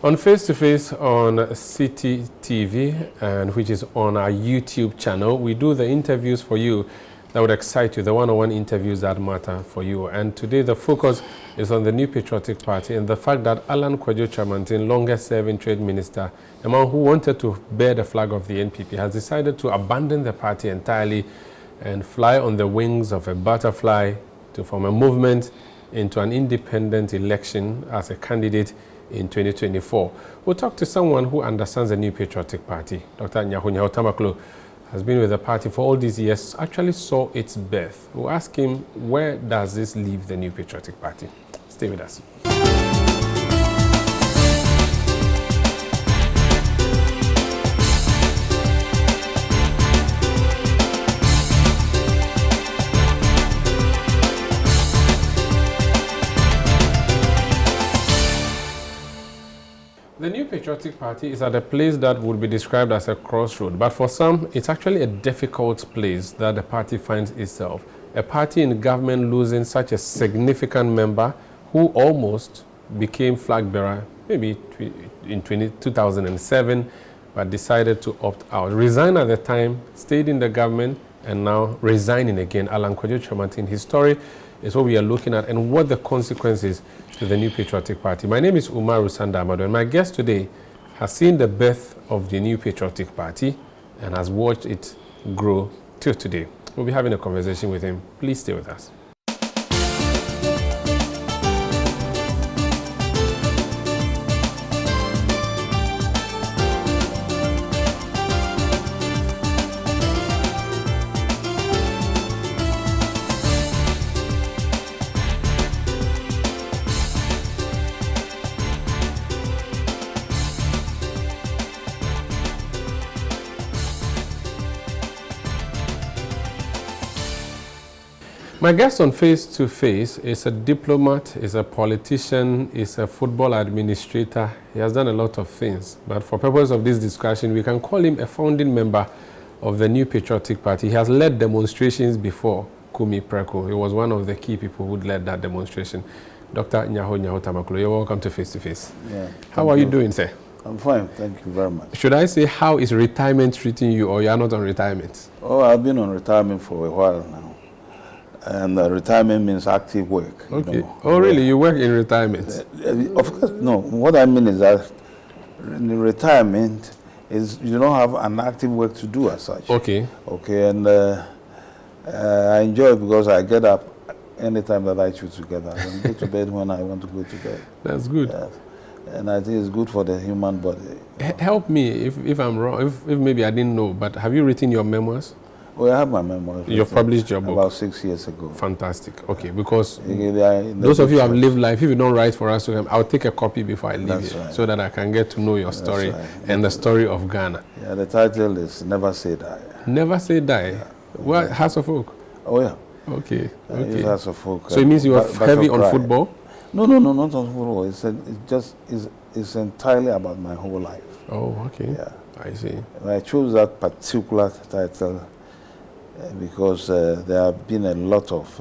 On Face to Face on City TV, and which is on our YouTube channel, we do the interviews for you that would excite you, the one-on-one interviews that matter for you. And today the focus is on the New Patriotic Party and the fact that Alan Kyerematen, longest-serving trade minister, a man who wanted to bear the flag of the NPP, has decided to abandon the party entirely and fly on the wings of a butterfly to form a movement into an independent election as a candidate in 2024. We'll talk to someone who understands the New Patriotic Party. Dr. Nyaho Nyaho Tamakloe has been with the party for all these years, actually saw its birth. We'll ask him, where does this leave the New Patriotic Party? Stay with us. The New Patriotic Party is at a place that would be described as a crossroad, but for some, it's actually a difficult place that the party finds itself. A party in government losing such a significant member who almost became flag bearer maybe in 2007, but decided to opt out. Resigned at the time, stayed in the government, and now resigning again. Alan Kyerematen, his story is what we are looking at and what the consequences to the New Patriotic Party. My name is Umaru Sandamado, and my guest today has seen the birth of the New Patriotic Party and has watched it grow till today. We'll be having a conversation with him. Please stay with us. My guest on Face to Face is a diplomat, is a politician, is a football administrator. He has done a lot of things. But for purpose of this discussion, we can call him a founding member of the New Patriotic Party. He has led demonstrations before Kumi Preko. He was one of the key people who led that demonstration. Dr. Nyaho Nyaho Tamakloe, you're welcome to Face to Face. Yeah, how are you doing, sir? I'm fine, thank you very much. Should I say, how is retirement treating you, or you are not on retirement? Oh, I've been on retirement for a while now. And retirement means active work. Okay. You know. Oh, really? You work in retirement? Of course, no. What I mean is that in retirement is you don't have an active work to do as such. Okay. Okay, and I enjoy it because I get up anytime that I choose to get up and go to bed when I want to go to bed. That's good. Yes. And I think it's good for the human body. Help me if I'm wrong, if maybe I didn't know, but have you written your memoirs? Well, I have my memoirs. You published your book? About 6 years ago. Fantastic. Okay, because those of you who have lived life, if you don't write for us, I'll take a copy before I leave here, right, so that I can get to know your story and the story of Ghana. Yeah, the title is Never Say Die. Never Say Die? Yeah. What, House of Oak? Oh, yeah. Okay. Okay. House of Oak. So it means you are heavy on football? No, not on football. It's entirely about my whole life. Oh, okay. Yeah. I see. I chose that particular title because there have been a lot of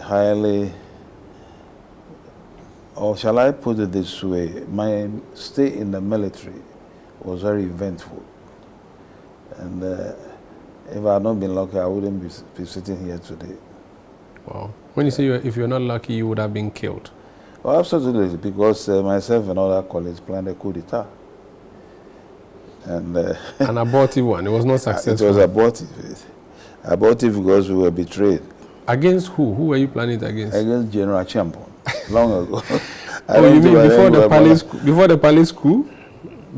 highly, or shall I put it this way, my stay in the military was very eventful. And if I had not been lucky, I wouldn't be sitting here today. Wow. When you say if you're not lucky, you would have been killed? Well, absolutely, because myself and other colleagues planned a coup d'etat. And an abortive one. It was not successful. It was abortive. Abortive because we were betrayed. Against who? Who were you planning it against? Against General Champon, long ago. Oh, you mean before the palace coup? Before the palace coup?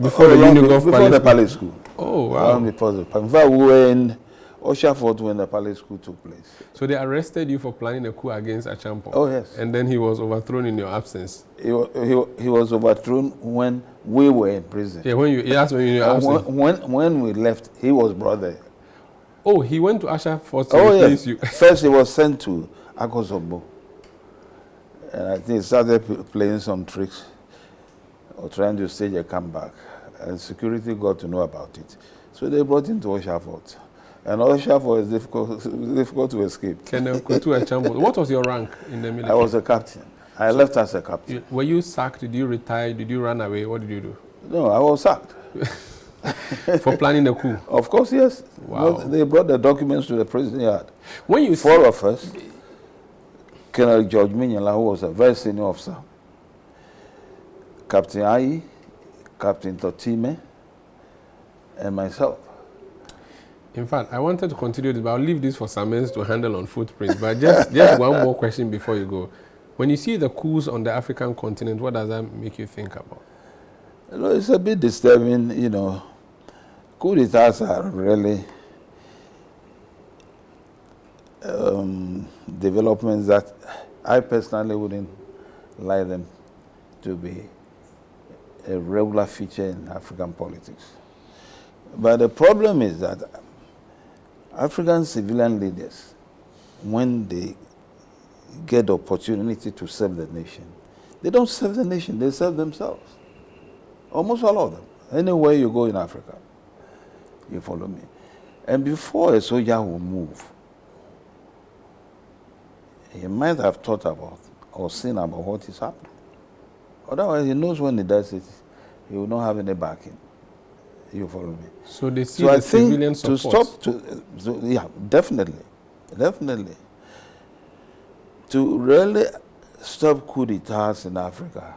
Before the Unigov before the palace coup. Oh, wow. In fact, we were in Oshafort when the palace coup took place. So they arrested you for planning a coup against Achampon? Oh, yes. And then he was overthrown in your absence? He was overthrown when we were in prison. Yeah, when you in your absence? When we left, he was brought there. Oh, he went to Achampon to replace you? First, he was sent to Akosobo. And I think he started playing some tricks or trying to stage a comeback. And security got to know about it. So they brought him to Oshafort. And Oshafort is difficult to escape. What was your rank in the military? I was a captain. I left as a captain. Were you sacked? Did you retire? Did you run away? What did you do? No, I was sacked. For planning the coup? Of course, yes. Wow. They brought the documents to the prison yard. When you Four of us, Colonel George Minyala, who was a very senior officer, Captain Ayi, Captain Totime, and myself. In fact, I wanted to continue this, but I'll leave this for Samens to handle on footprints. But just one more question before you go. When you see the coups on the African continent, what does that make you think about? It's a bit disturbing, Coup d'etats are really developments that I personally wouldn't like them to be a regular feature in African politics. But the problem is that African civilian leaders, when they get the opportunity to serve the nation, they don't serve the nation, they serve themselves. Almost all of them. Anywhere you go in Africa, you follow me. And before a soldier will move, he might have thought about or seen about what is happening. Otherwise, he knows when he does it, he will not have any backing. You follow me? So they see the civilian support. Yeah, definitely. To really stop coup d'etats in Africa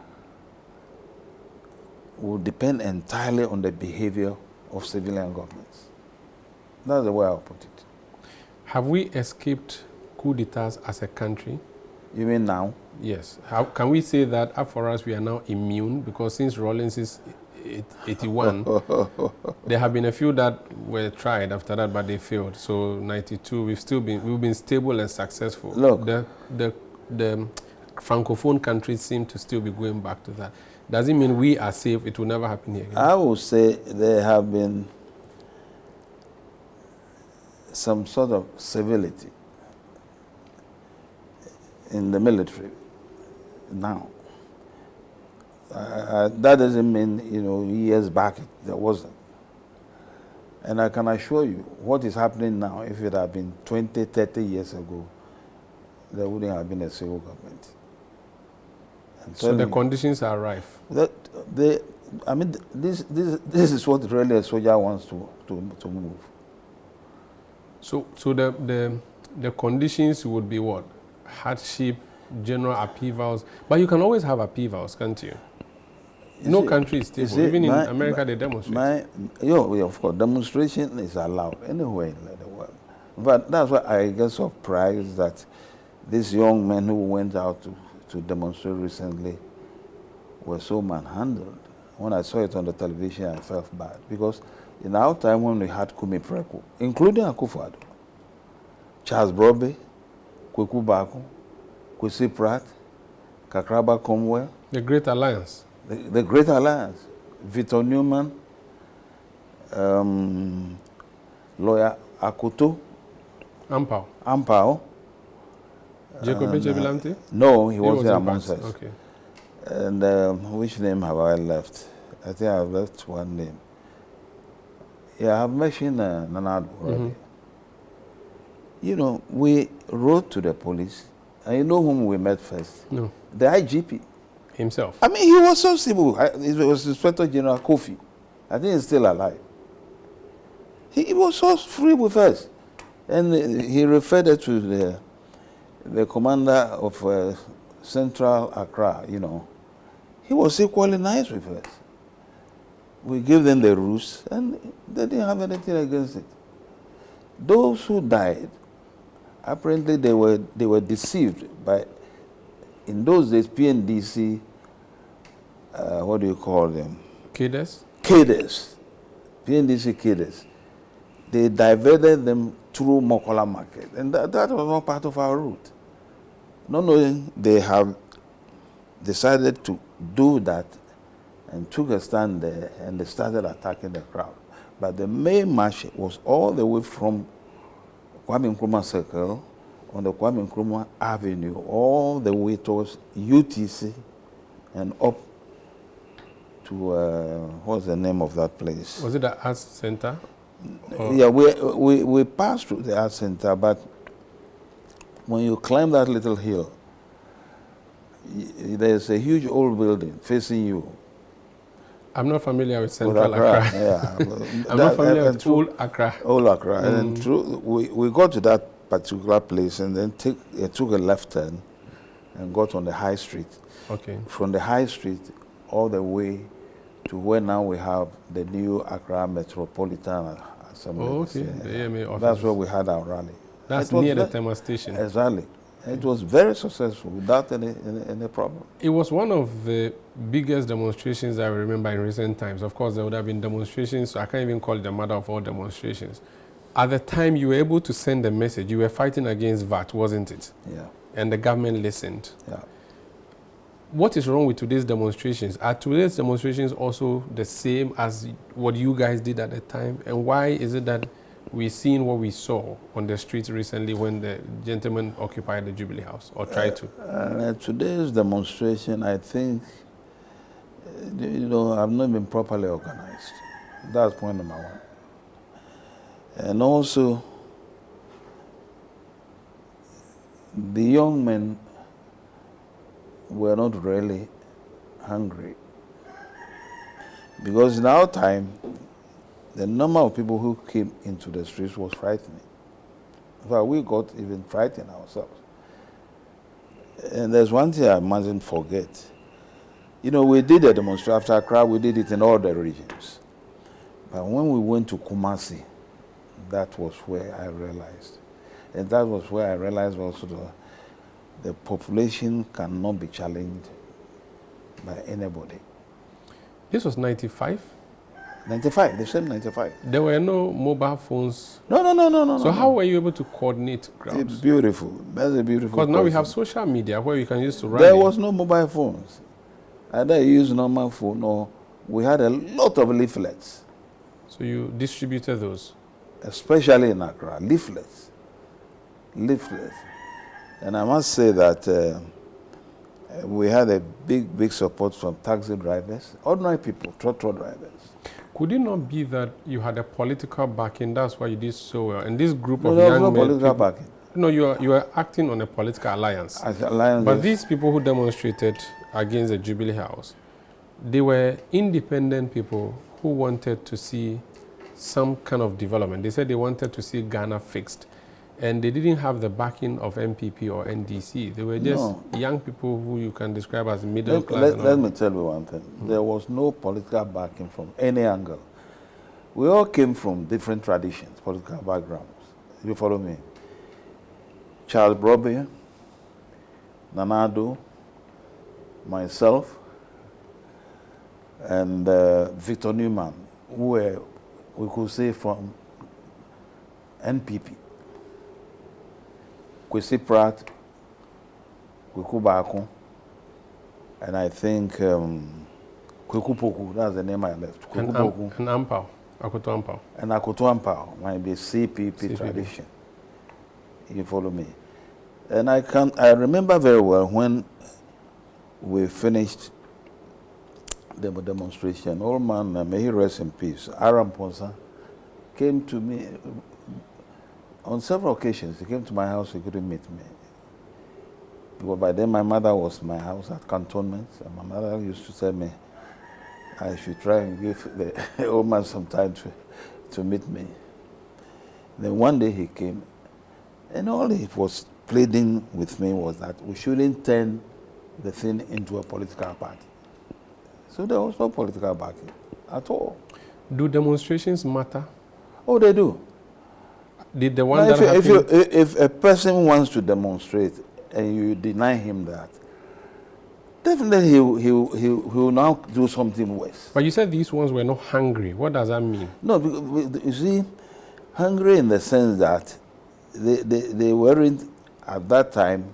will depend entirely on the behavior of civilian governments. That's the way I'll put it. Have we escaped coup d'etats as a country? You mean now? Yes. How can we say that for us we are now immune? Because since Rawlings is 81, there have been a few that were tried after that, but they failed. So 92, we've been stable and successful. Look, the francophone countries seem to still be going back to that. Does it mean we are safe? It will never happen here again? I would say there have been some sort of civility in the military now. That doesn't mean, years back there wasn't. And I can assure you, what is happening now, if it had been 20, 30 years ago, there wouldn't have been a civil government. So the conditions are rife. This is what really a soldier wants to move. So the conditions would be what? Hardship, general upheavals. But you can always have upheavals, can't you? No country is stable. Even in America, they demonstrate. Of course, demonstration is allowed anywhere in the world. But that's why I get surprised that these young men who went out to demonstrate recently were so manhandled. When I saw it on the television, I felt bad. Because in our time when we had Kumi Preku, including Akufo-Addo, Charles Brobe, Kweku Baku, Kwesi Pratt, Kakraba Cromwell. The Great Alliance. The Great Alliance. Victor Newman, lawyer Akoto. Ampao. Jacob Echebilante? No, he wasn't amongst us. Okay. And which name have I left? I think I've left one name. Yeah, I've mentioned Nanado already. We wrote to the police, and you know whom we met first? No. The IGP. Himself? I mean, he was so civil. It was Inspector General Kofi. I think he's still alive. He was so free with us. And he referred it to the commander of Central Accra, He was equally nice with us. We gave them the rules, and they didn't have anything against it. Those who died, apparently they were deceived by, in those days, PNDC, what do you call them? Cadres? Cadres. PNDC cadres. They diverted them through Mokola Market, and that was not part of our route. Not knowing they have decided to do that and took a stand there, and they started attacking the crowd. But the main march was all the way from Kwame Nkrumah Circle on the Kwame Nkrumah Avenue, all the way towards UTC and up to, what's the name of that place? Was it the Arts Center? Yeah, we passed through the Arts Center, but when you climb that little hill, There's a huge old building facing you. I'm not familiar with Central Accra. Yeah. I'm not familiar with Old Accra. Old Accra. And then we got to that particular place and then took a left turn and got on the high street. Okay. From the high street all the way to where now we have the new Accra Metropolitan Assembly. Oh, okay. The AMA office. That's where we had our rally. That's near the Tema station. Exactly. It was very successful without any problem. It was one of the biggest demonstrations I remember in recent times. Of course, there would have been demonstrations, so I can't even call it the mother of all demonstrations. At the time, you were able to send a message. You were fighting against VAT, wasn't it? Yeah. And the government listened. Yeah. What is wrong with today's demonstrations? Are today's demonstrations also the same as what you guys did at the time? And why is it that we're seeing what we saw on the streets recently when the gentleman occupied the Jubilee House, or tried to? Today's demonstration, I think, have not been properly organized. That's point number one. And also, the young men were not really hungry. Because in our time, the number of people who came into the streets was frightening. In fact, we got even frightened ourselves. And there's one thing I mustn't forget. We did a demonstration after Accra, we did it in all the regions. But when we went to Kumasi, that was where I realized. And that was where I realized also the population cannot be challenged by anybody. This was 95? 95, the same 95. There were no mobile phones? No. So how were you able to coordinate crowds? It's beautiful. That's a beautiful Because now we question. have social media where you can use to rally. There was no mobile phones. Either you use normal phone or we had a lot of leaflets. So you distributed those? Especially in Accra, leaflets. And I must say that we had a big support from taxi drivers, ordinary people, trotro drivers. Could it not be that you had a political backing? That's why you did so well. And this group of there young was no men, political backing. No, you were acting on a political alliance. But these people who demonstrated against the Jubilee House, they were independent people who wanted to see some kind of development. They said they wanted to see Ghana fixed. And they didn't have the backing of NPP or NDC. They were just young people who you can describe as middle class. Let me tell you one thing. There was no political backing from any angle. We all came from different traditions, political backgrounds. You follow me? Charles Brobbey, Nanado, myself, and Victor Newman, who were, we could say, from NPP. Kwesi Pratt, Kweku Baako, and I think Kweku Poku, that's the name I left. And Ampao, Akoto Ampao. And Akoto Ampao might be CPP tradition. You follow me? And I remember very well when we finished the demonstration. Old man, may he rest in peace, Aram Ponsa, came to me. On several occasions, he came to my house, he couldn't meet me. Because by then my mother was in my house at cantonments, and my mother used to tell me I should try and give the old man some time to meet me. Then one day he came, and all he was pleading with me was that we shouldn't turn the thing into a political party. So there was no political backing at all. Do demonstrations matter? Oh, they do. Did the one now, that if a person wants to demonstrate and you deny him that, definitely he will now do something worse. But you said these ones were not hungry. What does that mean? No, because, you see, hungry in the sense that they weren't, at that time,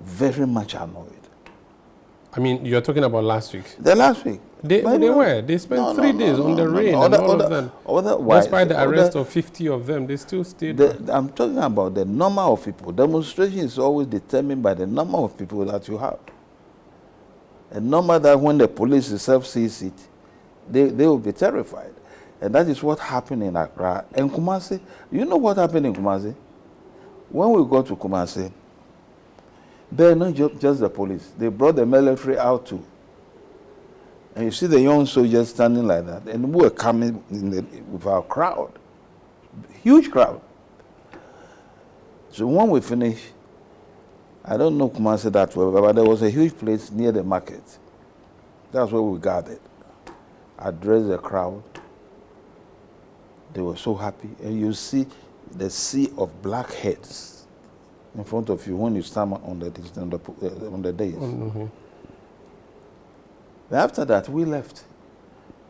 very much annoyed. I mean, you're talking about last week. The last week. They were. They spent 3 days on the rain and all of them. Despite the arrest of 50 of them, they still stayed. I'm talking about the number of people. Demonstration is always determined by the number of people that you have. A number that when the police itself sees it, they will be terrified. And that is what happened in Accra. And Kumasi, you know what happened in Kumasi? When we got to Kumasi, They're not just the police. They brought the military out too. And you see the young soldiers standing like that. And we were coming with our crowd. Huge crowd. So when we finished, I don't know Kumasi that well, but there was a huge place near the market. That's where we gathered. Addressed the crowd. They were so happy. And you see the sea of black heads in front of you when you stand on the dais. Mm-hmm. After that, we left.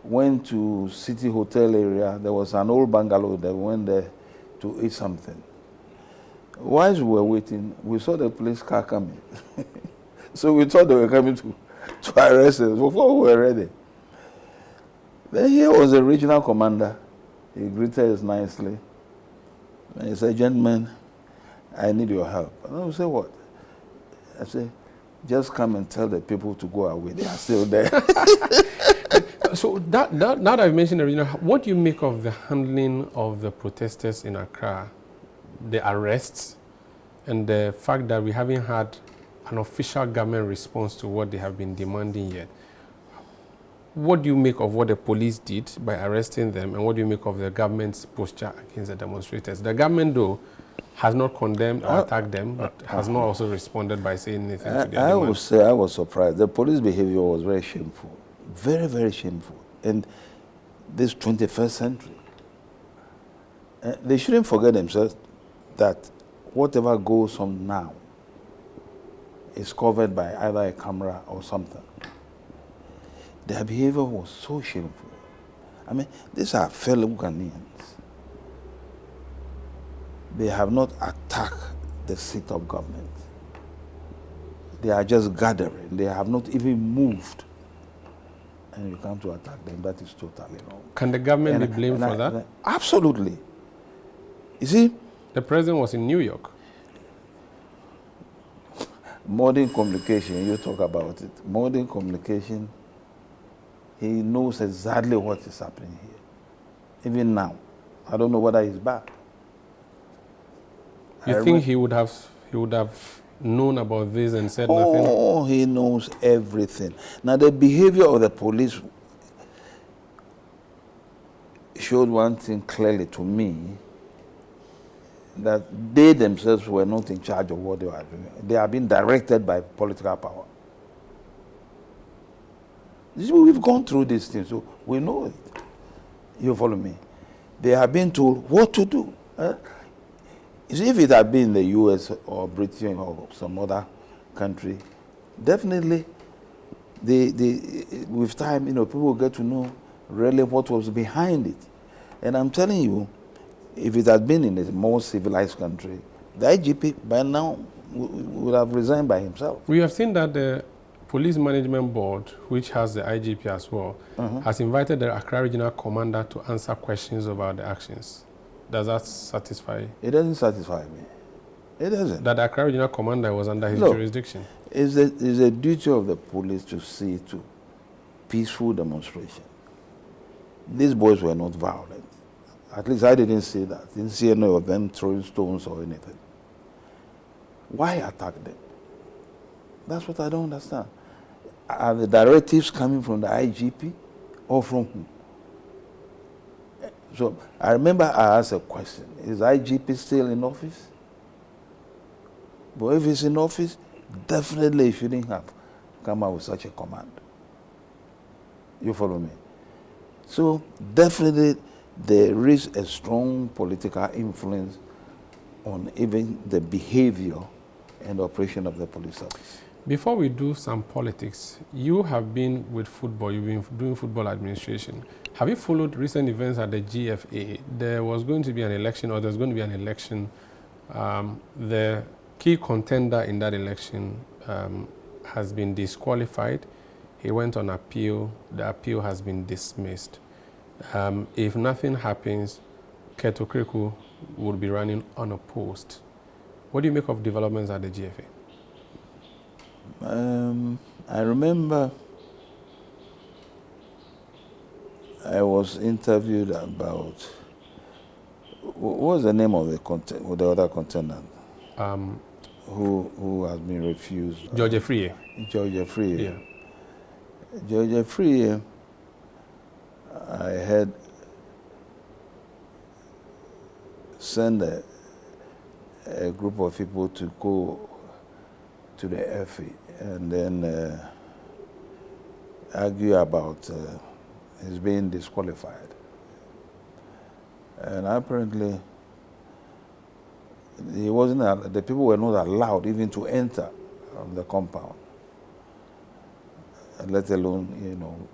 Went to City Hotel area. There was an old bungalow that we went there to eat something. Whilst we were waiting, we saw the police car coming. So we thought they were coming to arrest us before we were ready. Then here was the regional commander. He greeted us nicely. And he said, "Gentlemen, I need your help." And I said, "What?" I said, "Just come and tell the people to go away. They are still there." So now that I've mentioned the regional, what do you make of the handling of the protesters in Accra, the arrests, and the fact that we haven't had an official government response to what they have been demanding yet? What do you make of what the police did by arresting them, and what do you make of the government's posture against the demonstrators? The government, though, has not condemned or attacked them, but has not also responded by saying anything to their demands. I would say I was surprised. The police behavior was very shameful. Very, very shameful. And this 21st century, they shouldn't forget themselves that whatever goes on now is covered by either a camera or something. Their behavior was so shameful. I mean, these are fellow Ghanaians. They have not attacked the seat of government. They are just gathering. They have not even moved. And you come to attack them. That is totally wrong. Can the government be blamed for that? Absolutely. You see? The president was in New York. Modern communication, you talk about it. Modern communication, he knows exactly what is happening here. Even now. I don't know whether he's back. You think he would have known about this and said nothing? Oh, he knows everything. Now, the behavior of the police showed one thing clearly to me, that they themselves were not in charge of what they were doing. They are being directed by political power. We've gone through these things, so we know it. You follow me? They are being told what to do. If it had been the US or Britain or some other country, definitely with time, people will get to know really what was behind it. And I'm telling you, if it had been in a more civilized country, the IGP by now would have resigned by himself. We have seen that the Police Management Board, which has the IGP as well, has invited the Accra Regional Commander to answer questions about the actions. Does that satisfy you? It doesn't satisfy me. It doesn't. That the Accra Regional Commander was under his jurisdiction? It's the duty of the police to see to peaceful demonstration. These boys were not violent. At least I didn't see that. Didn't see any of them throwing stones or anything. Why attack them? That's what I don't understand. Are the directives coming from the IGP or from whom? So I remember I asked a question, is IGP still in office? But if he's in office, definitely he shouldn't have come out with such a command. You follow me? So definitely there is a strong political influence on even the behavior and operation of the police service. Before we do some politics, you have been with football, you've been doing football administration. Have you followed recent events at the GFA? There was going to be an election, or there's going to be an election. The key contender in that election has been disqualified. He went on appeal. The appeal has been dismissed. If nothing happens, Keto Kriku would be running unopposed. What do you make of developments at the GFA? I remember I was interviewed about, what was the name of the other contender? who has been refused. George Free. George Free. Yeah. George Free, I had sent a group of people to go to the FA and then argue about his being disqualified. And apparently, he wasn't. The people were not allowed even to enter the compound, let alone,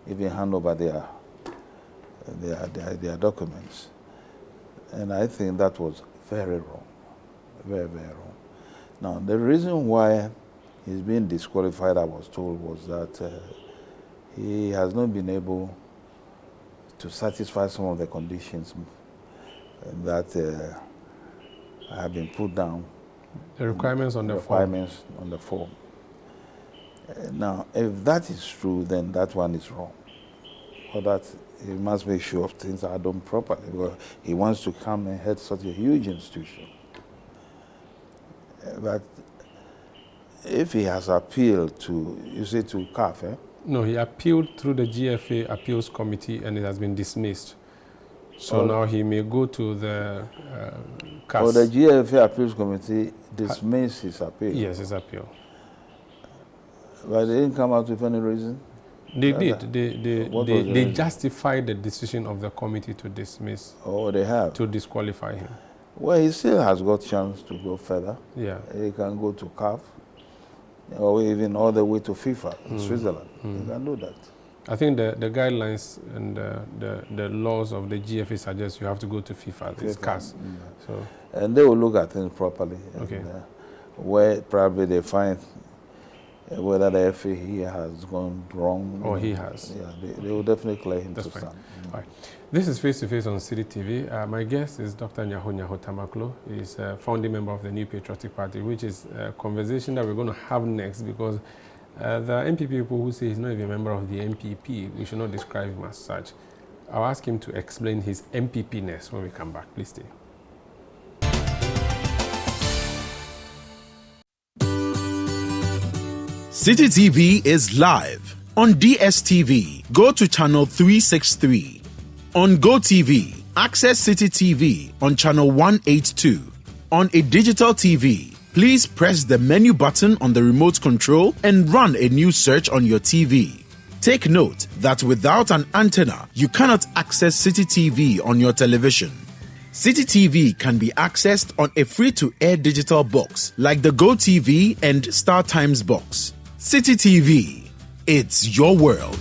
even hand over their documents. And I think that was very wrong, very, very wrong. Now, the reason why he's being disqualified, I was told, was that he has not been able to satisfy some of the conditions that have been put down. The requirements on the requirements on the form. Now, if that is true, then that one is wrong. Or that he must make sure things are done properly, because he wants to come and head such a huge institution. But if he has appealed to, you say to CAF, eh? No, he appealed through the GFA Appeals Committee and it has been dismissed. So now he may go to the CAS. Or the GFA Appeals Committee dismissed his appeal? Yes, his appeal. But they didn't come out with any reason? They did. They justified the decision of the committee to dismiss. Oh, they have? To disqualify him. Well, he still has got chance to go further. Yeah. He can go to CAF, or even all the way to FIFA in Switzerland. He can do that. I think the guidelines and the laws of the GFA suggest you have to go to FIFA, this CAS. So. And they will look at things properly. Okay. And, where probably they find whether the FA here has gone wrong. Or he has. Yeah, they will definitely clear him to stand. All right. This is Face to Face on City TV. My guest is Dr. Nyaho Nyaho Tamakloe. He's a founding member of the New Patriotic Party, which is a conversation that we're going to have next, because the NPP people who say he's not even a member of the NPP, we should not describe him as such. I'll ask him to explain his NPP-ness when we come back. Please stay. City TV is live on DSTV. Go to channel 363. On GoTV, access City TV on channel 182. On a digital TV, please press the menu button on the remote control and run a new search on your TV. Take note that without an antenna, you cannot access City TV on your television. City TV can be accessed on a free-to-air digital box like the GoTV and Star Times box. City TV, it's your world.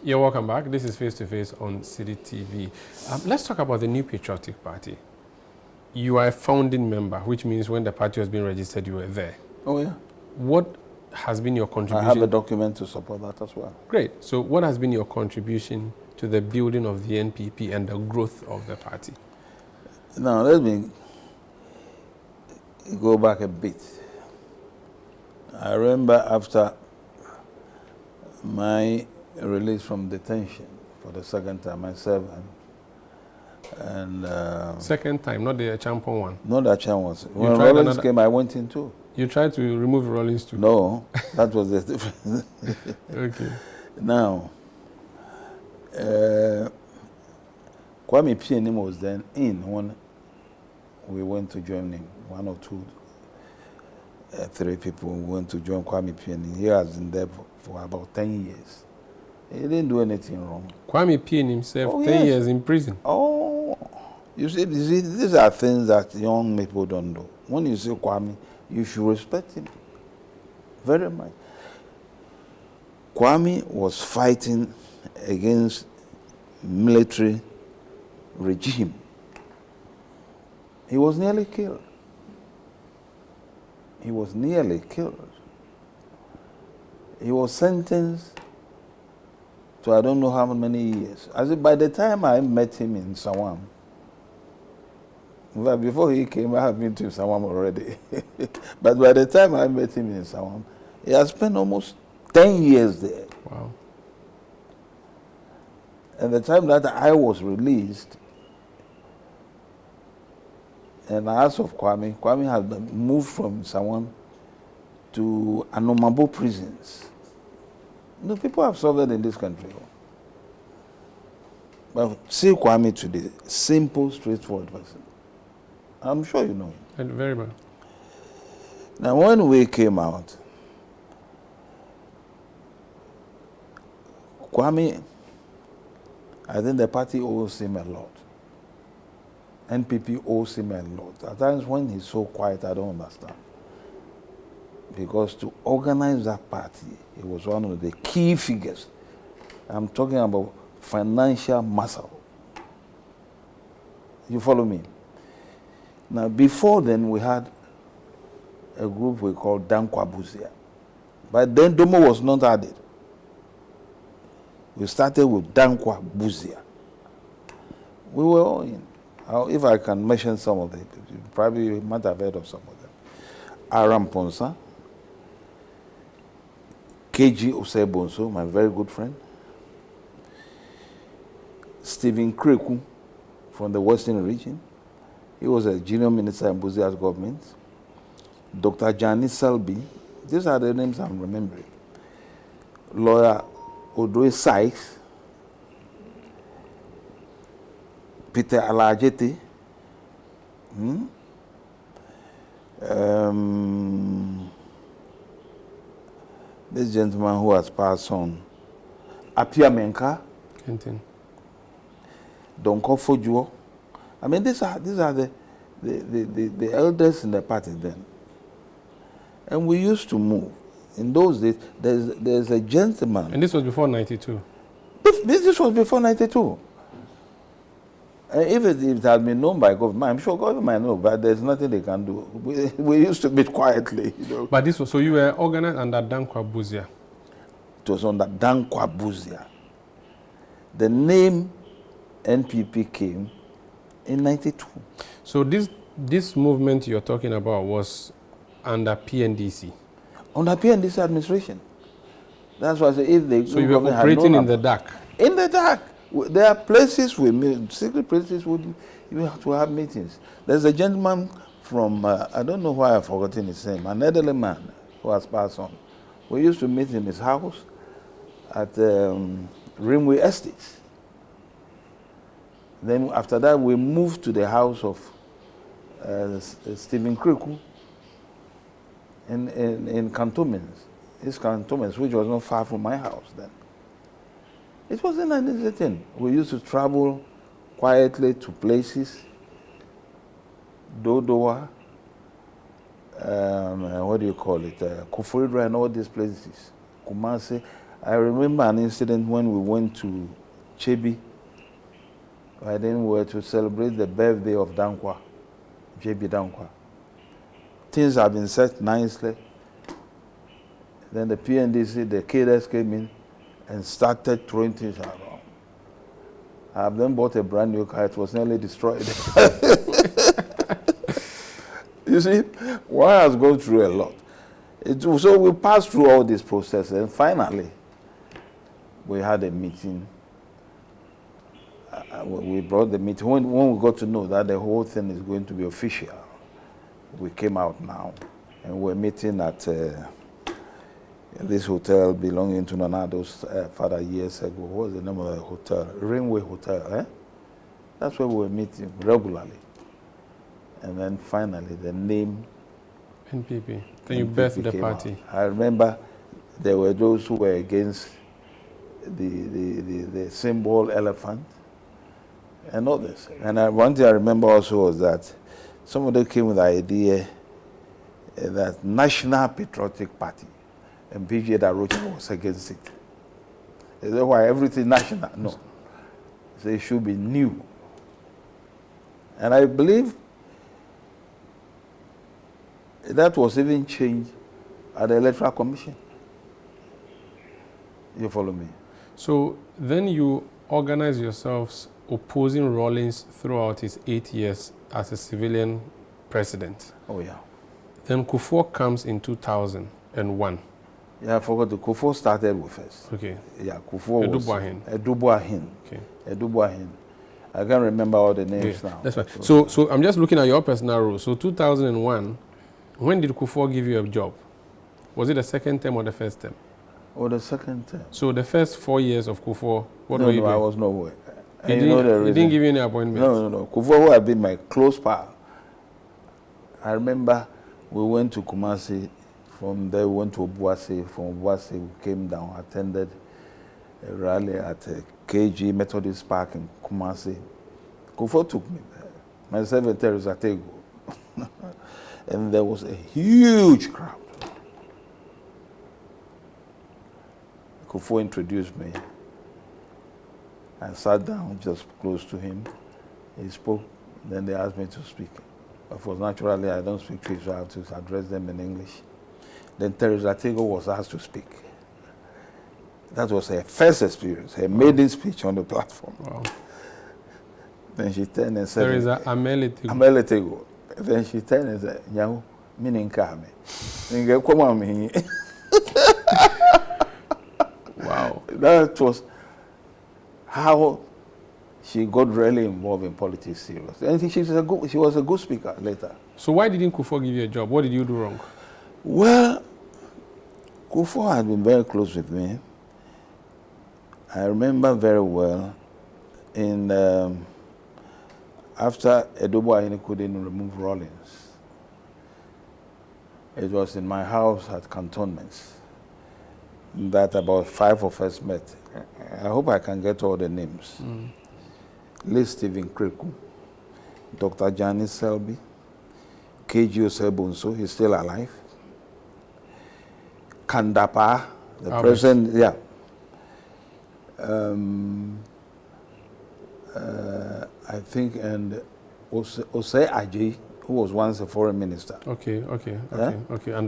You're welcome back. This is Face to Face on City TV. Let's talk about the New Patriotic Party. You are a founding member, which means when the party was being registered, you were there. Oh, yeah. What has been your contribution? I have a document to support that as well. Great. So what has been your contribution to the building of the NPP and the growth of the party? Now, let me go back a bit. I remember after my release from detention for the second time, myself and second time, not the champion one. Not the champion one. When Rollins came, I went in too. You tried to remove Rollins too? No, that was the difference. Okay. Now, Kwame Pianim was then in when we went to join him. 1 or 2, 3 people went to join Kwame Pianim. He has been there for about 10 years. He didn't do anything wrong. Kwame Pianim himself, 10 years in prison. Oh, you see, these are things that young people don't do. When you say Kwame, you should respect him very much. Kwame was fighting against military regime. He was nearly killed. He was nearly killed. He was sentenced to I don't know how many years. By the time I met him in Sawam, but before he came, I had been to Sawam already. But by the time I met him in Sawam, he had spent almost 10 years there. Wow. And the time that I was released, and I asked of Kwame had moved from someone to Anomabo prisons. People have suffered in this country. But see Kwame today, simple, straightforward person. I'm sure you know him. And very well. Now, when we came out, Kwame, I think the party owes him a lot. NPP owes him a lot. At times when he's so quiet, I don't understand. Because to organize that party, he was one of the key figures. I'm talking about financial muscle. You follow me? Now, before then, we had a group we called Dankwa Buzia. But then Domo was not added. We started with Dankwa Buzia. We were all in. If I can mention some of them, you probably might have heard of some of them. Aram Ponsa, KG Osebonso, my very good friend. Stephen Kreku from the Western region. He was a junior minister in Buzia's government. Dr. Jani Selby. These are the names I'm remembering. Lawyer Odoe Sykes. Peter Alajete. This gentleman who has passed on. Apia Menka. Donko Fojuo. I mean, these are the elders in the party then. And we used to move. In those days, there's a gentleman. And this was before 92? This was before 92. If it had been known by government, I'm sure government might know, but there's nothing they can do. We used to meet quietly. But this was, so you were organized under Dankwa Buzia? It was under Dankwa Buzia. The name NPP came in 92. So this movement you're talking about was under PNDC? Under PNDC administration. That's why I say if they... So you were operating in the dark? In the dark. There are places we meet, secret places you have to have meetings. There's a gentleman from, I don't know why I've forgotten his name, an elderly man who has passed on. We used to meet in his house at Rimway Estates. Then after that, we moved to the house of Stephen Kreku in Cantonments. His Cantonments, which was not far from my house then. It was in 1918. We used to travel quietly to places, Dodowa, what do you call it, Koforidra and all these places, Kumasi. I remember an incident when we went to Chebi. I then were to celebrate the birthday of Dankwa, JB Dankwa. Things have been set nicely. Then the PNDC, the cadres came in and started throwing things around. I have then bought a brand new car. It was nearly destroyed. You see, one has gone through a lot. So we passed through all this process, and finally, we had a meeting. We brought the meeting. When we got to know that the whole thing is going to be official, we came out now, and we're meeting at this hotel belonging to Nanado's father years ago. What was the name of the hotel? Ringway Hotel, That's where we were meeting regularly. And then finally, the name... NPP. Then you birthed the party. Out. I remember there were those who were against the symbol elephant and others. And one thing I remember also was that somebody came with the idea that National Patriotic Party, and PJ Darocha was against it. Is that why everything national? No. So it should be new. And I believe that was even changed at the Electoral Commission. You follow me? So then you organize yourselves opposing Rawlings throughout his 8 years as a civilian president. Oh, yeah. Then Kufuor comes in 2001. Yeah, I forgot. Kufuor started with us. Okay. Yeah, Kufuor was... Edubuahin. Edubuahin. Okay. Edubuahin. I can't remember all the names now. That's fine. So I'm just looking at your personal role. So 2001, when did Kufuor give you a job? Was it the second term or the first term? Oh, the second term. So the first 4 years of Kufuor, what No, were you no, doing? I was nowhere. He didn't give you any appointment? No. Kufuor, who had been my close pal. I remember we went to Kumasi. From there, we went to Obuasi. From Obuasi, we came down, attended a rally at KG Methodist Park in Kumasi. Kufuor took me there. Myself and Teresa Tego. And there was a huge crowd. Kufuor introduced me. I sat down just close to him. He spoke. Then they asked me to speak. Of course, naturally, I don't speak Twi, so I have to address them in English. Then Teresa Tego was asked to speak. That was her first experience, her maiden speech on the platform. Wow. Then she turned and said, Teresa Amele Tego. Amele Tego. Then she turned and said, Nyaho, meaning Kame. Wow. That was how she got really involved in politics serious. And she was a good speaker later. So why didn't Kufuor give you a job? What did you do wrong? Well, Kufuor had been very close with me. I remember very well in after Edubuahin couldn't remove Rawlings. It was in my house at Cantonments that about 5 of us met. I hope I can get all the names. Lee Stephen Kreku, Dr. Janice Selby, KG Osebunso, he's still alive. Kandapa, the president, yeah. I think, and Ose Ajayi, who was once a foreign minister. Okay, and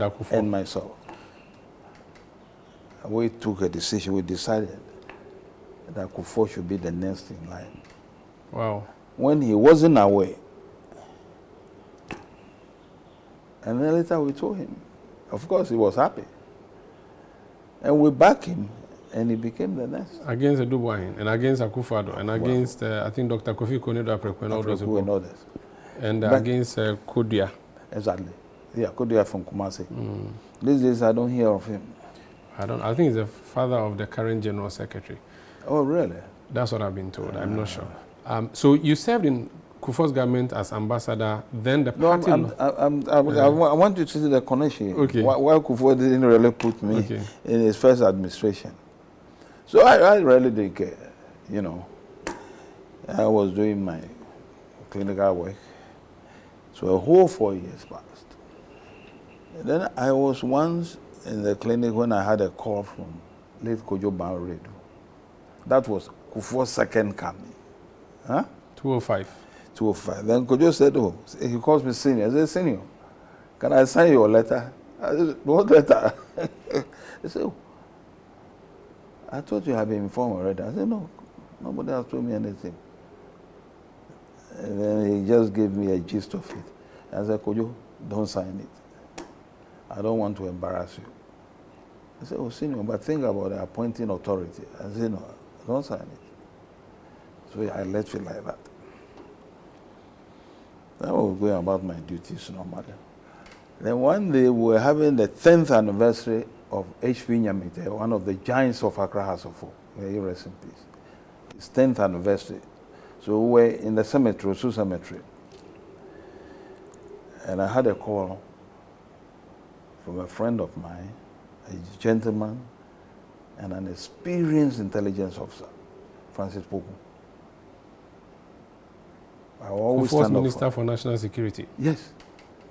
Kufuor. And myself. We took a decision, we decided that Kufuor should be the next in line. Wow. When he wasn't away. And then later we told him. Of course, he was happy. And we backed him, and he became the next. Against Edubuahin, and against Akufo-Addo, and against, I think, Dr. Kofi Konedo-Aprekwe and all those people. And others. And against Kodia. Exactly. Yeah, Kodia from Kumasi. These days, I don't hear of him. I think he's the father of the current General Secretary. Oh, really? That's what I've been told. I'm not sure. So you served in Kufuor's government as ambassador, then the party... I want you to see the connection. Okay. Why Kufuor didn't really put me in his first administration. So I really didn't care, you know. I was doing my clinical work. So a whole 4 years passed. And then I was once in the clinic when I had a call from late Kojo Banredo. That was Kufuor's second coming. Huh? 205. 205. Then Kojo said, oh, he calls me senior. I said, senior, can I sign your letter? I said, what letter? He said, oh, I thought you had been informed already. I said, no, nobody has told me anything. And then he just gave me a gist of it. I said, Kojo, don't sign it. I don't want to embarrass you. I said, oh, senior, but think about the appointing authority. I said, no, don't sign it. So I left it like that. I was going about my duties normally. Then one day we were having the 10th anniversary of H.P. Nyamite, one of the giants of Accra Hasofo. May he rest in peace. His 10th anniversary. So we were in the cemetery, Osu Cemetery. And I had a call from a friend of mine, a gentleman, and an experienced intelligence officer, Francis Poku. I always Kufuor's stand up Minister for National Security. Yes,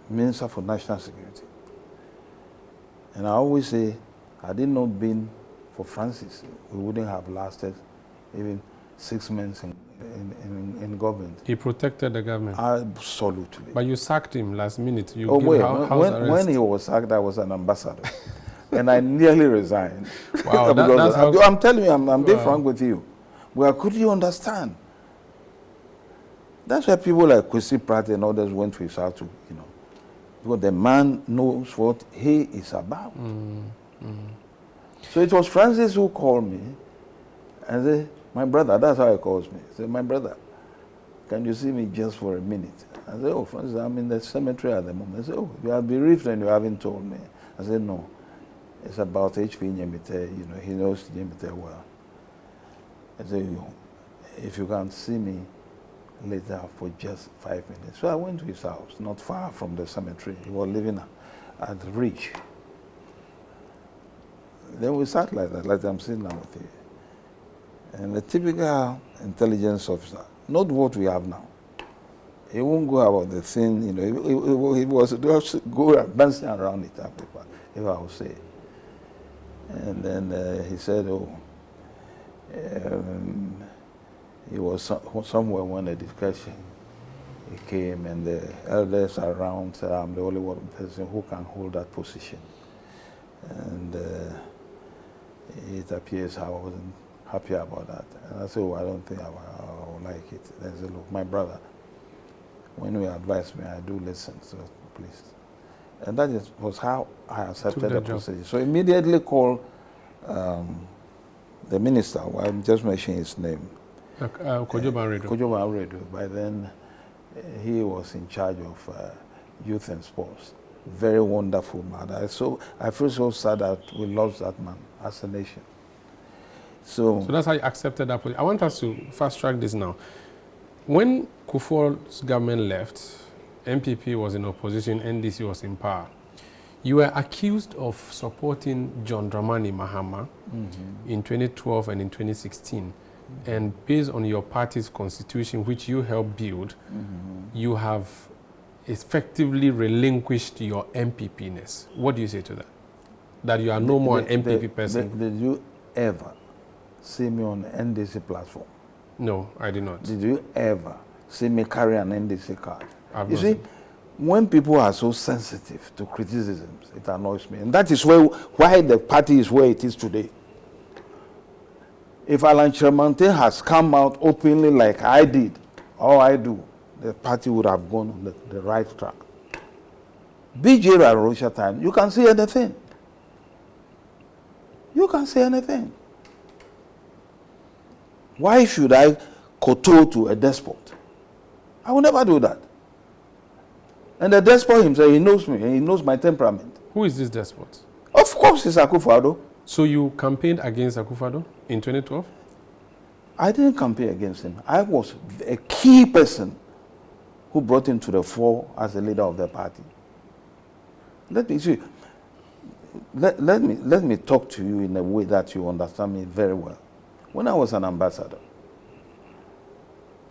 Minister for National Security. And I always say, had it not been for Francis, we wouldn't have lasted even 6 months in government. He protected the government. Absolutely. But you sacked him last minute. You Oh gave wait, house arrest. when he was sacked, I was an ambassador. And I nearly resigned. Wow, because I'm telling you, I'm being frank with you. Well, could you understand? That's why people like Kwesi Pratt and others went to his house to, you know, because the man knows what he is about. So it was Francis who called me and said, My brother, that's how he calls me. He said, my brother, can you see me just for a minute? I said, oh, Francis, I'm in the cemetery at the moment. He said, oh, you are bereaved and you haven't told me. I said, no, it's about HP Nyemite. You know, he knows Nyemite well. I said, if you can see me later for just 5 minutes. So I went to his house, not far from the cemetery. He was living at the Ridge. Then we sat like that, like I'm sitting now with you. And the typical intelligence officer, not what we have now. He won't go about the thing, you know, he was just go dancing around it, if I would say. And then he said, oh, he was somewhere when the discussion he came and the elders around said, I'm the only one person who can hold that position. And it appears I wasn't happy about that. And I said, oh, I don't think I would like it. They said, look, my brother, when you advise me, I do listen, so please. And that was how I accepted the position. So immediately called the minister, well, I'm just mentioning his name. Kojoban. By then, he was in charge of youth and sports. Very wonderful man. I feel so sad that we lost that man as a nation. So that's how you accepted that position. I want us to fast track this now. When Kufuor's government left, NPP was in opposition, NDC was in power. You were accused of supporting John Dramani Mahama in 2012 and in 2016. And based on your party's constitution, which you helped build, you have effectively relinquished your MPP-ness. What do you say to that? That you are no more an MPP person? Did you ever see me on an NDC platform? No, I did not. Did you ever see me carry an NDC card? You see, when people are so sensitive to criticisms, it annoys me. And that is why the party is where it is today. If Alan Kyerematen has come out openly like I did, or I do, the party would have gone on the right track. BJ Arosha time, you can say anything. You can say anything. Why should I kowtow to a despot? I will never do that. And the despot himself, he knows me, and he knows my temperament. Who is this despot? Of course, it's Akufo-Addo. So you campaigned against Akufo-Addo in 2012? I didn't campaign against him. I was a key person who brought him to the fore as the leader of the party. Let me talk to you in a way that you understand me very well. When I was an ambassador,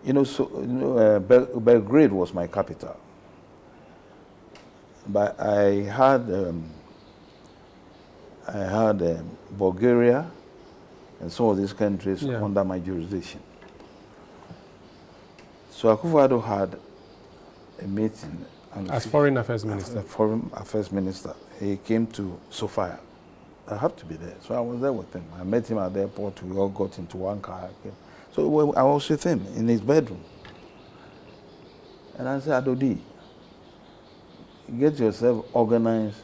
Belgrade was my capital. But I had Bulgaria and some of these countries under my jurisdiction. So Akufo-Addo had a meeting. As Foreign Affairs Minister? As Foreign Affairs Minister. He came to Sofia. I have to be there. So I was there with him. I met him at the airport. We all got into one car. So I was with him in his bedroom. And I said, Adodi, get yourself organized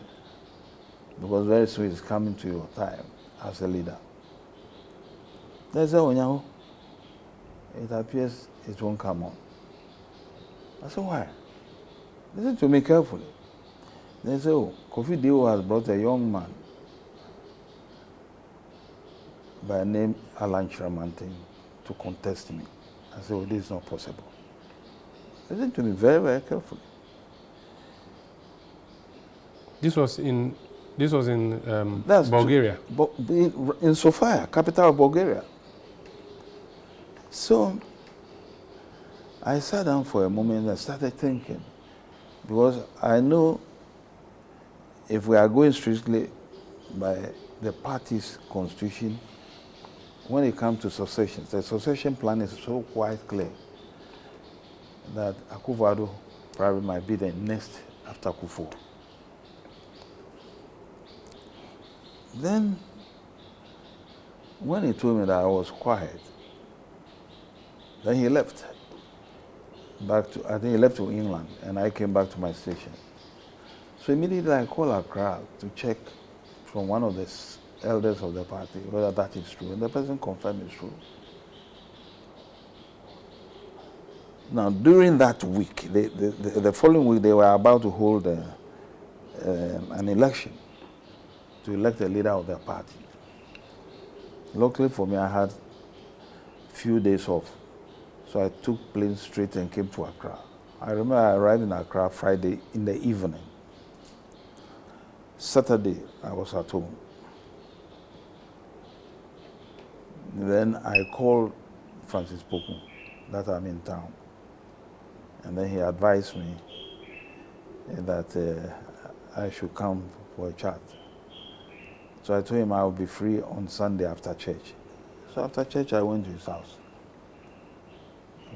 because very soon it's coming to your time as a leader. They said, oh, Nyaho, it appears it won't come on. I said, why? Listen to me carefully. They said, oh, Kofi Dio has brought a young man by name Alan Kyerematen to contest me. I said, oh, this is not possible. Listen to me very, very carefully. This was in Bulgaria? In Sofia, capital of Bulgaria. So I sat down for a moment and started thinking, because I know if we are going strictly by the party's constitution, when it comes to succession, the succession plan is so quite clear that Akufo-Addo probably might be the next after Kufuor. Then, when he told me that I was quiet, then he left. I think he left to England, and I came back to my station. So immediately I called Accra to check from one of the elders of the party whether that is true, and the person confirmed it's true. Now, during that week, the following week, they were about to hold an election to elect a leader of their party. Luckily for me, I had a few days off. So I took plane straight and came to Accra. I remember I arrived in Accra Friday in the evening. Saturday, I was at home. Then I called Francis Poku that I'm in town. And then he advised me that I should come for a chat. So I told him I would be free on Sunday after church. So after church, I went to his house.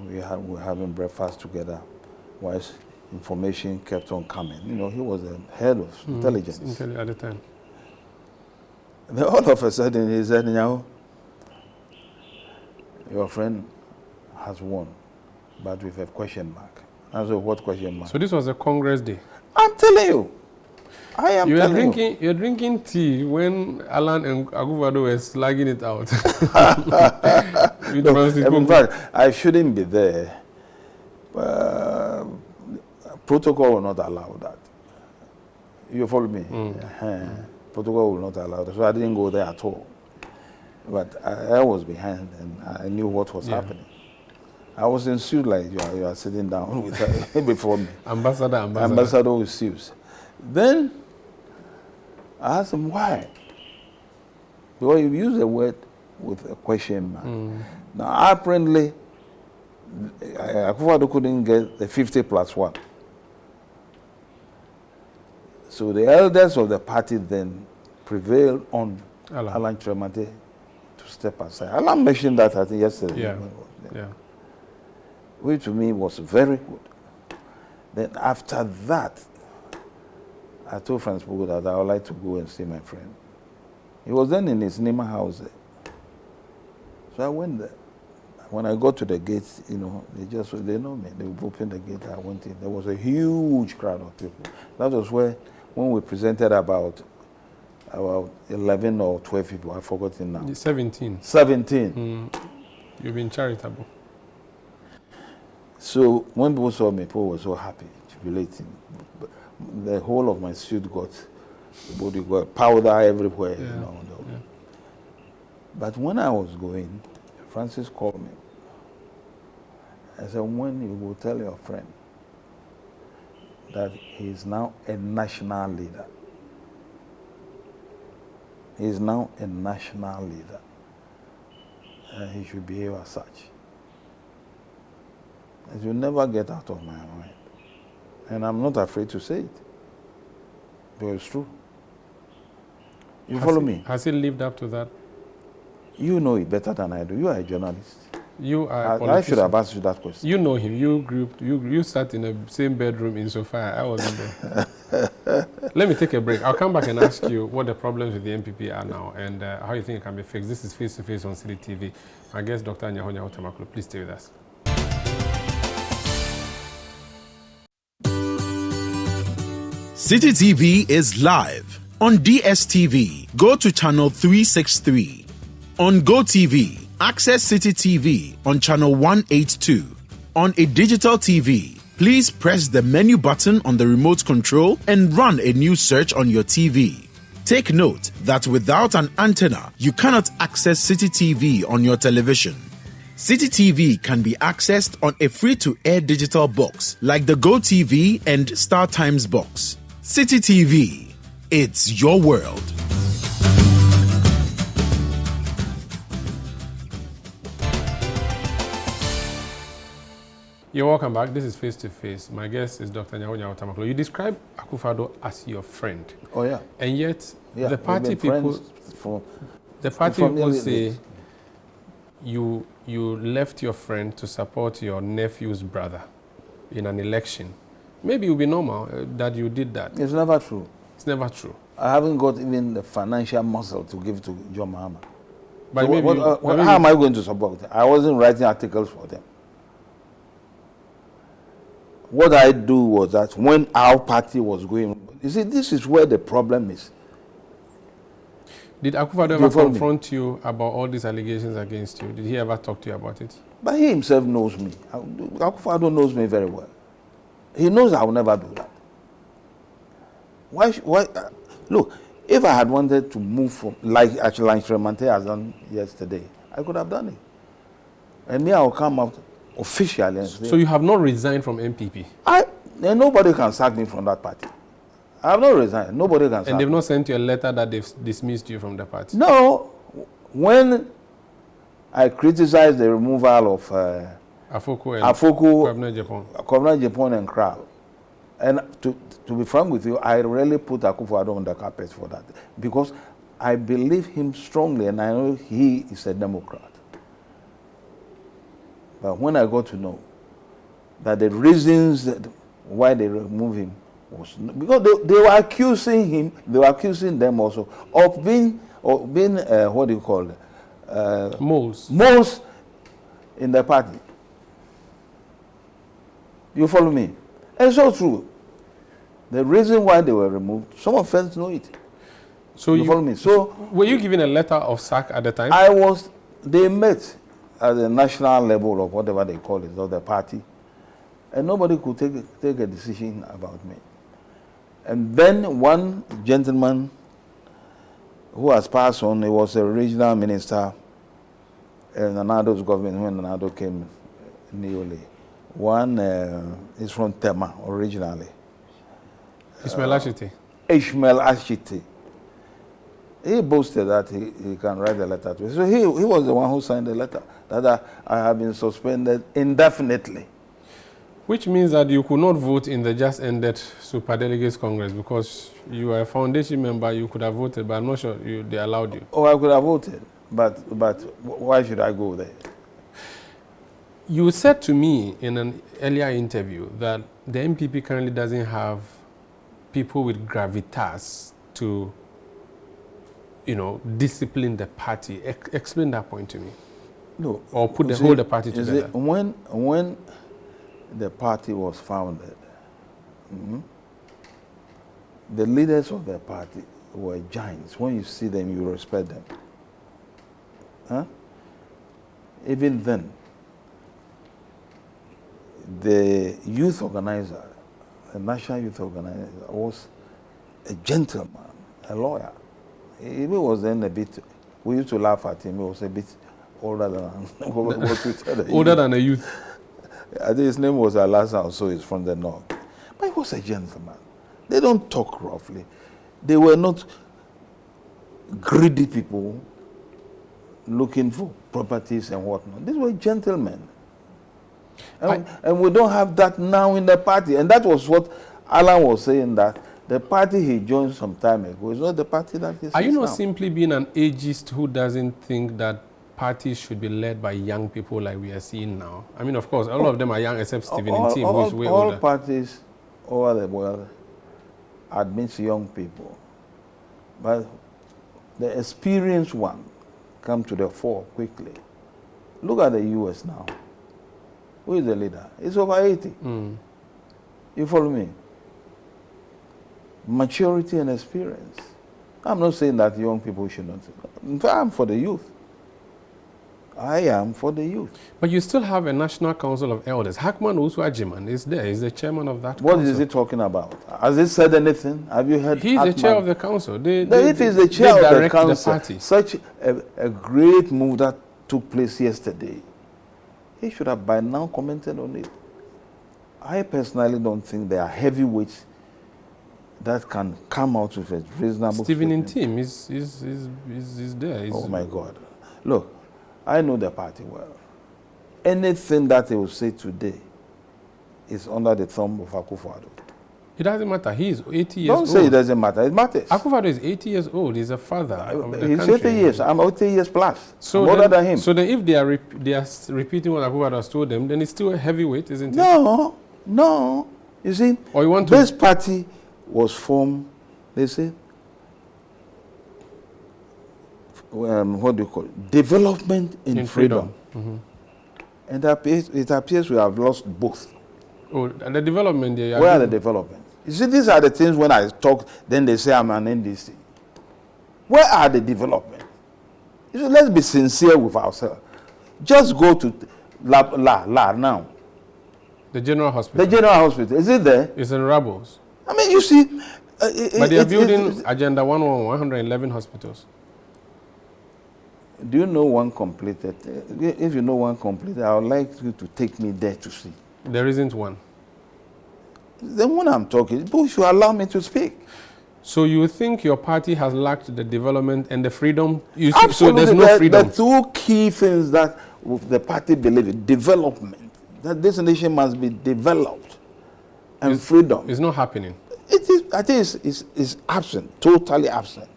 We were having breakfast together, whilst information kept on coming. You know, he was the head of intelligence. At the time. And then all of a sudden, he said, Nyaho, your friend has won, but with a question mark. I said, what question mark? So this was a Congress day? I'm telling you. I am telling you. You're drinking tea when Alan and Aguvado were slugging it out. No, in fact, I shouldn't be there. Protocol will not allow that. You follow me? Protocol will not allow that. So I didn't go there at all. But I was behind and I knew what was happening. I was in suit like you are sitting down with before me. Ambassador with suits. Then I asked him why. Because you use the word with a question mark. Now apparently Akufo-Addo couldn't get the 50 plus 1. So the elders of the party then prevailed on Alan Kyerematen to step aside. Alan mentioned that I think yesterday. Yeah. Which to me was very good. Then after that, I told Francis Poku that I would like to go and see my friend. He was then in his Nima house there. So I went there. When I got to the gate, you know, they know me. They opened the gate, I went in. There was a huge crowd of people. That was when we presented about 11 or 12 people. I've forgotten now. 17. 17. You've been charitable. So when people saw me, people were so happy, jubilating. The whole of my suit got powder everywhere. You know. But when I was going, Francis called me. I said, when you will tell your friend that he is now a national leader. He is now a national leader. And he should behave as such. It will never get out of my mind. And I'm not afraid to say it. Because it's true. You follow me? Has he lived up to that? You know it better than I do. You are a journalist. You are a politician. I should have asked you that question. You know him. You sat in the same bedroom in Sophia. I wasn't there. Let me take a break. I'll come back and ask you what the problems with the NPP are now and how you think it can be fixed. This is Face to Face on City TV. My guest, Dr. Nyaho Nyaho Tamakloe. Please stay with us. City TV is live on DSTV. Go to channel 363. On GoTV, access City TV on channel 182. On a digital TV, please press the menu button on the remote control and run a new search on your TV. Take note that without an antenna, you cannot access City TV on your television. City TV can be accessed on a free-to-air digital box like the GoTV and StarTimes box. City TV, it's your world. You're welcome back. This is Face to Face. My guest is Dr. Nyaho Nyaho Tamakloe. You describe Akufo-Addo as your friend. Oh yeah. And yet, the party people say you left your friend to support your nephew's brother in an election. Maybe it would be normal that you did that. It's never true. It's never true. I haven't got even the financial muscle to give to John Mahama. But so how am I going to support them? I wasn't writing articles for them. What I do was that when our party was going, you see, this is where the problem is. Did Akufo-Addo ever confront you about all these allegations against you? Did he ever talk to you about it? But he himself knows me. Akufo-Addo knows me very well. He knows I will never do that. Why? Look, if I had wanted to move from, like Kyerematen has done yesterday, I could have done it. And me, I will come out officially and say, so you have not resigned from NPP? And nobody can sack me from that party. I have not resigned. Nobody can sack me. And they've not sent you a letter that they've dismissed you from the party? No. When I criticized the removal of Afoko, Kwabena Japan and crowd, and to be frank with you, I really put Akufo-Addo on the carpet for that, because I believe him strongly and I know he is a Democrat. But when I got to know that the reasons why they removed him was because they were accusing him, they were accusing them also of being what do you call it? Moles in the party. You follow me? And it's so true. The reason why they were removed, some of us know it. So you follow me? So were you given a letter of sack at the time? They met at the national level or whatever they call it, of the party, and nobody could take a decision about me. And then one gentleman who has passed on, he was a regional minister in Nanado's government when Nanado came newly. One is from Tema originally. Ismail Ashiti. Ishmael Ashiti. He boasted that he can write a letter to me. So he was the one who signed the letter that I have been suspended indefinitely. Which means that you could not vote in the just ended Superdelegates Congress because you are a foundation member, you could have voted, but I'm not sure they allowed you. Oh, I could have voted, but why should I go there? You said to me in an earlier interview that the NPP currently doesn't have people with gravitas to, discipline the party. Explain that point to me. No. Or put the party together. When the party was founded, the leaders of the party were giants. When you see them, you respect them. Huh? Even then, the youth organizer, the national youth organizer, was a gentleman, a lawyer. He was then a bit, we used to laugh at him, he was a bit older than what we tell older than a youth. I think his name was Alasa, so he's from the north. But he was a gentleman. They don't talk roughly. They were not greedy people looking for properties and whatnot. These were gentlemen. And we don't have that now in the party. And that was what Alan was saying, that the party he joined some time ago is not the party that he is now. Are you not simply being an ageist who doesn't think that parties should be led by young people like we are seeing now? I mean, of course, a lot of them are young, except Stephen Ntim, who is way older. All parties over the world admit young people. But the experienced one come to the fore quickly. Look at the U.S. now. Who is the leader? He's over 80. You follow me? Maturity and experience. I'm not saying that young people should not. In fact, I'm for the youth. I am for the youth. But you still have a National Council of Elders. Hackman Usu-Ajiman is there. He's the chairman of that What council. is he talking about? Has he said anything? Have you heard? He's the chair of the council. If he's the chair of the council, party. Such a great move that took place yesterday, he should have by now commented on it. I personally don't think there are heavyweights that can come out with a reasonable Stephen statement. Ntim is there. Oh my God. Look, I know the party well. Anything that he will say today is under the thumb of Akufo-Addo. It doesn't matter. He is 80 years Don't old. say it doesn't matter. It matters. Akufo-Addo is 80 years old. He's a father of the He's country. 80 years. I'm 80 years plus. So I'm older than him. So then if they are repeating what Akufo-Addo has told them, then it's still a heavyweight, isn't it? No. You see, Or you want to... this party was formed, they say, what do you call it? Development in freedom. And it appears we have lost both. Oh, the development there. Where are the developments? You see, these are the things when I talk, then they say I'm an NDC. Where are the developments? You see, let's be sincere with ourselves. Just go to now. The general hospital. The general hospital. Is it there? It's in Rubbles. I mean, you see. But they are building Agenda 111 hospitals. Do you know one completed? If you know one completed, I would like you to take me there to see. There isn't one. Then when I'm talking, but you should allow me to speak. So you think your party has lacked the development and the freedom? Absolutely. So there's no freedom. The two key things that the party believes in: development. That this nation must be developed, and freedom. It's not happening. It is. I think it's absent, totally absent.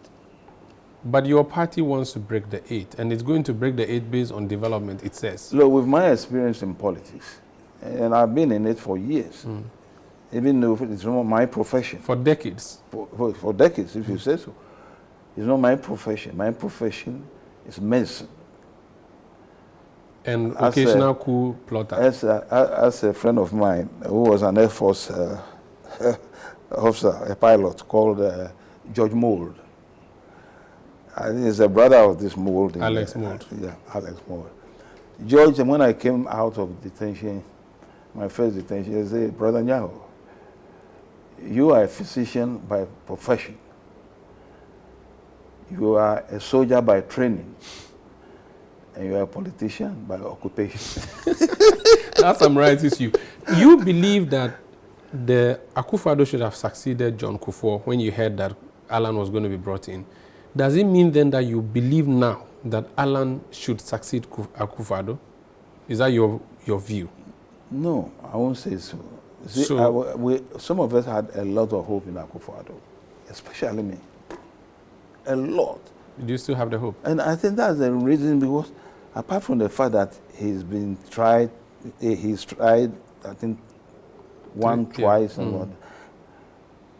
But your party wants to break the 8, and it's going to break the 8 based on development, it says. Look, with my experience in politics, and I've been in it for years, even though it's not my profession. For decades. For decades, if you say so. It's not my profession. My profession is medicine. And occasional coup plotter. As a friend of mine who was an Air Force officer, a pilot called George Mould. I think he's a brother of this Mould. Alex Mould. Yeah, Alex Mould. George, when I came out of detention, my first detention, he said, "Brother Nyaho, you are a physician by profession. You are a soldier by training. And you are a politician by occupation." That summarizes you. You believe that the Akufo-Addo should have succeeded John Kufuor when you heard that Alan was going to be brought in. Does it mean then that you believe now that Alan should succeed Akufo-Addo? Is that your view? No, I won't say so. See, So some of us had a lot of hope in Akufo-Addo, especially me. A lot. do you still have the hope? And I think that's the reason, because apart from the fact that he's tried, I think, twice, and what.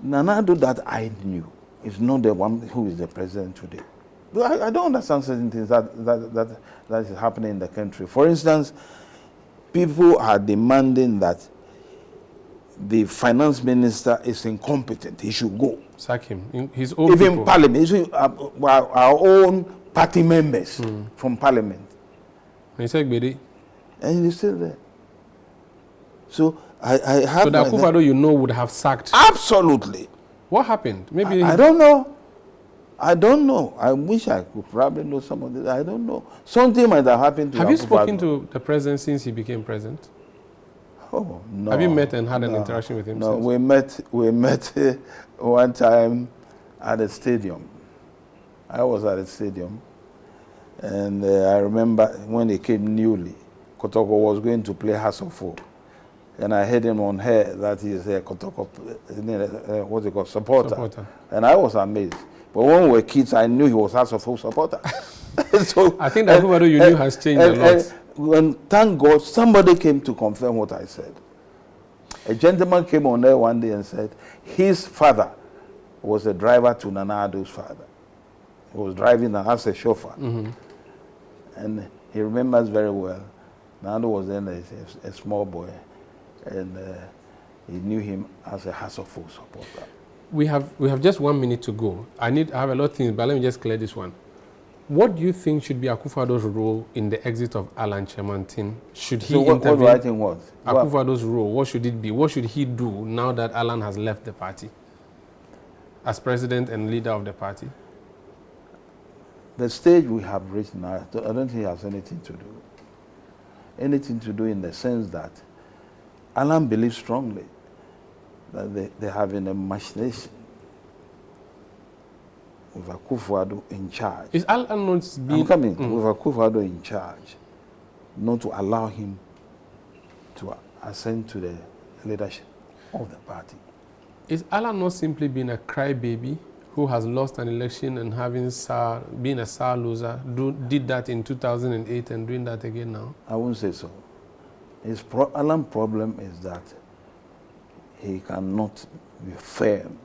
Nana Addo that I knew is not the one who is the president today. But I don't understand certain things that is happening in the country. For instance, people are demanding that the finance minister is incompetent. He should go. Sack him. His own Even people. parliament, our own party members from parliament. And he said, Gbede. And he's still there. So I have... So the Akufo-Addo you know would have sacked. Absolutely. What happened? Maybe I don't know. I don't know. I wish I could probably know some of this. I don't know. Something might have happened to Have you Akufo-Addo. spoken to the president since he became president? Oh, no. Have you met and had an interaction with him No, since? we met one time at the stadium. I was at the stadium, and I remember when he came newly, Kotoko was going to play House of Folk. And I heard him on air that he's a Kotoko, what's it called, supporter. And I was amazed. But when we were kids, I knew he was House of Folk supporter. So, I think that Akufo-Addo you knew has changed a lot. When, thank God, somebody came to confirm what I said. A gentleman came on there one day and said his father was a driver to Nana Addo's father. He was driving as a chauffeur. And he remembers very well. Nana Addo was then a small boy, and he knew him as a House of Folk supporter. We have just 1 minute to go. I have a lot of things, but let me just clear this one. What do you think should be Akufo-Addo's role in the exit of Alan Kyerematen? Should he intervene? What writing was? Akufo-Addo's role, what should it be? What should he do now that Alan has left the party as president and leader of the party? The stage we have reached now, I don't think it has anything to do. Anything to do in the sense that Alan believes strongly that they have an imagination with Akufo-Addo in charge. Is Alan not being... I'm coming. With Akufo-Addo in charge, not to allow him to ascend to the leadership of the party. Is Alan not simply being a crybaby who has lost an election and being a sour loser, did that in 2008 and doing that again now? I won't say so. Alan's problem is that he cannot be firm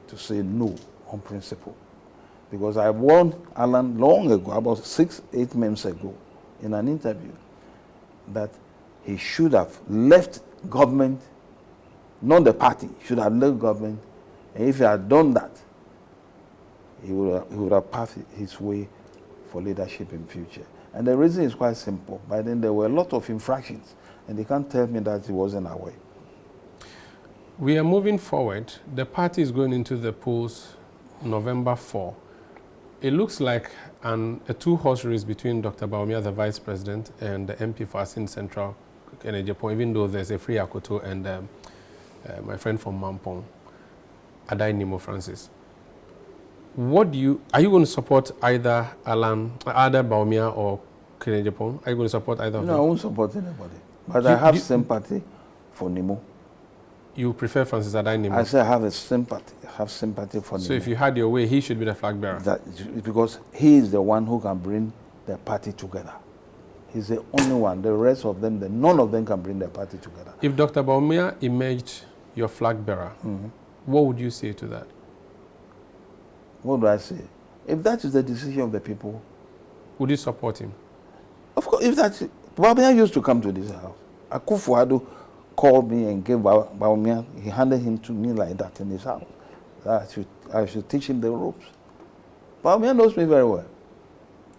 to say no on principle. Because I warned Alan long ago, about 6-8 months ago, in an interview, that he should have left government, not the party, should have left government, and if he had done that, he would have paved his way for leadership in future. And the reason is quite simple. By then there were a lot of infractions, and they can't tell me that he wasn't aware. We are moving forward. The party is going into the polls November 4. It looks like a two-horse race between Dr. Bawumia, the Vice President, and the MP for Asin Central, Kyerematen, even though there's a free Akoto and my friend from Mampong, Adai Nimo Francis. Are you going to support either Bawumia or Kyerematen? Are you going to support either of them? No, I won't support anybody. But I have sympathy for Nimo. You prefer Francis Adai Nimo? I say I have sympathy for Nimo. So if you had your way, he should be the flag bearer? Because he is the one who can bring the party together. He's the only one. The rest of them, none of them can bring the party together. If Dr. Bawumia emerged your flag bearer, what would you say to that? What do I say? If that is the decision of the people, would you support him? Of course. If that, Bawumia used to come to this house. Akufo-Addo called me and gave Bawumia. He handed him to me like that in his house. I should teach him the ropes. Bawumia knows me very well.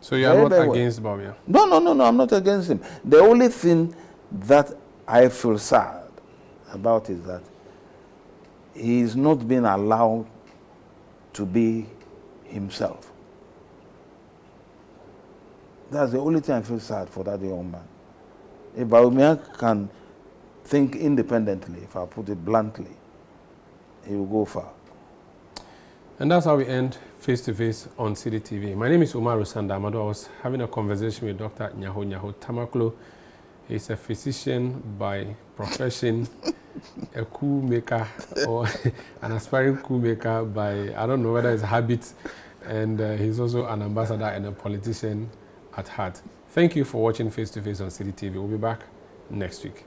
So you are not against Bawumia? No, I'm not against him. The only thing that I feel sad about is that he is not being allowed to be himself. That's the only thing I feel sad for that young man. If Bawumia can think independently, if I put it bluntly, he will go far. And that's how we end Face-to-Face on City TV. My name is Umar Rusanda Amado. I was having a conversation with Dr. Nyaho Nyaho Tamakloe. He's a physician by profession, a coup maker, or an aspiring coup maker by, I don't know whether it's habit, and he's also an ambassador and a politician at heart. Thank you for watching Face-to-Face on City TV. We'll be back next week.